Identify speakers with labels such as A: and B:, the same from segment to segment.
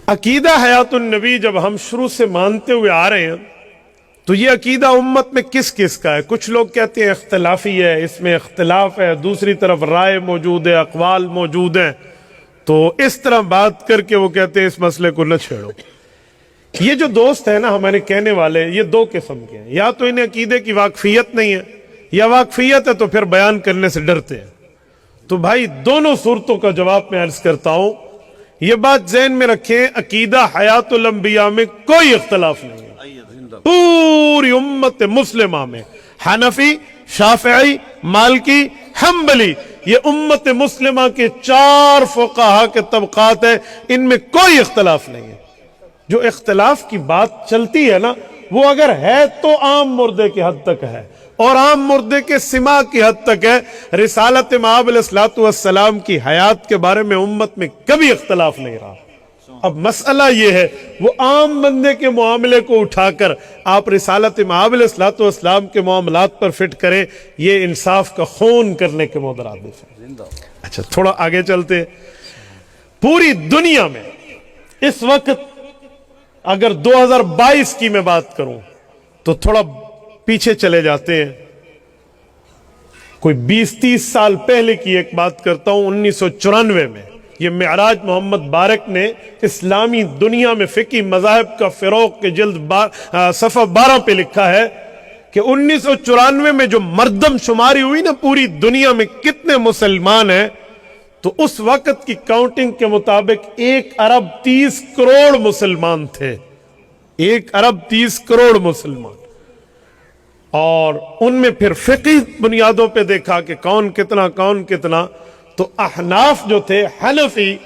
A: عقیدہ حیات النبی جب ہم شروع سے مانتے ہوئے آ رہے ہیں تو یہ عقیدہ امت میں کس کس کا ہے؟ کچھ لوگ کہتے ہیں اختلافی ہے، اس میں اختلاف ہے، دوسری طرف رائے موجود ہے، اقوال موجود ہیں، تو اس طرح بات کر کے وہ کہتے ہیں اس مسئلے کو نہ چھیڑو۔ یہ جو دوست ہیں نا ہمارے کہنے والے، یہ دو قسم کے ہیں، یا تو انہیں عقیدے کی واقفیت نہیں ہے، یا واقفیت ہے تو پھر بیان کرنے سے ڈرتے ہیں۔ تو بھائی دونوں صورتوں کا جواب میں عرض کرتا ہوں، یہ بات ذہن میں رکھیں، عقیدہ حیات الانبیاء میں کوئی اختلاف نہیں ہے۔ پوری امت مسلمہ میں حنفی، شافعی، مالکی، حنبلی، یہ امت مسلمہ کے 4 فقہا کے طبقات ہیں، ان میں کوئی اختلاف نہیں ہے۔ جو اختلاف کی بات چلتی ہے نا، وہ اگر ہے تو عام مردے کی حد تک ہے، اور عام مردے کے سماع کی حد تک ہے۔ رسالت مآب علیہ السلام کی حیات کے بارے میں امت میں کبھی اختلاف نہیں رہا۔ اب مسئلہ یہ ہے، وہ عام بندے کے معاملے کو اٹھا کر آپ رسالت مآب علیہ السلام کے معاملات پر فٹ کریں، یہ انصاف کا خون کرنے کے مترادف ہے۔ اچھا تھوڑا آگے چلتے ہیں۔ پوری دنیا میں اس وقت اگر 2022 کی میں بات کروں تو تھوڑا پیچھے چلے جاتے ہیں، کوئی 20-30 سال پہلے کی ایک بات کرتا ہوں۔ 1994 میں یہ معراج محمد بارک نے اسلامی دنیا میں فقہی مذاہب کا فروغ کے جلد صفحہ 12 پہ لکھا ہے کہ 1994 میں جو مردم شماری ہوئی نا پوری دنیا میں کتنے مسلمان ہیں، تو اس وقت کی کاؤنٹنگ کے مطابق 1 ارب 30 کروڑ مسلمان تھے۔ 1 ارب 30 کروڑ مسلمان، اور ان میں پھر فقہی بنیادوں پہ دیکھا کہ کون کتنا، تو احناف جو تھے، حنفی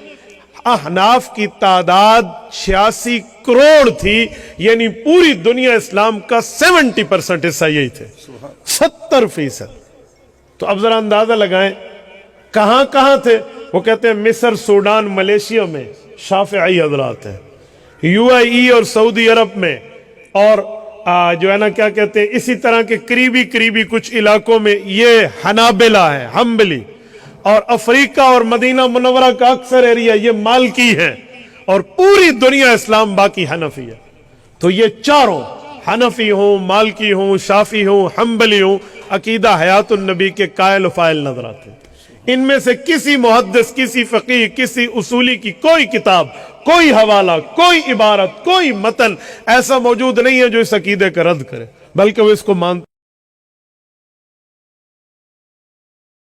A: احناف کی تعداد 86 کروڑ تھی، یعنی پوری دنیا اسلام کا 70% حصہ یہی تھے، 70%۔ تو اب ذرا اندازہ لگائیں کہاں تھے؟ وہ کہتے ہیں مصر، سوڈان، ملیشیا میں شافعی حضرات ہیں، UAE اور سعودی عرب میں، اور جو ہے نا کیا کہتے ہیں، اسی طرح کے قریبی کچھ علاقوں میں یہ حنابلہ ہے، حنبلی، اور افریقہ اور مدینہ منورہ کا اکثر ایریا یہ مالکی ہے، اور پوری دنیا اسلام باقی حنفی ہے۔ تو یہ چاروں، حنفی ہوں، مالکی ہوں، شافی ہوں، حنبلی ہوں، عقیدہ حیات النبی کے قائل و فاعل نظر آتے ہیں۔ ان میں سے کسی محدث، کسی فقیہ، کسی اصولی کی کوئی کتاب، کوئی حوالہ، کوئی عبارت، کوئی متن ایسا موجود نہیں ہے جو اس عقیدے کا رد کرے، بلکہ وہ اس کو مانتے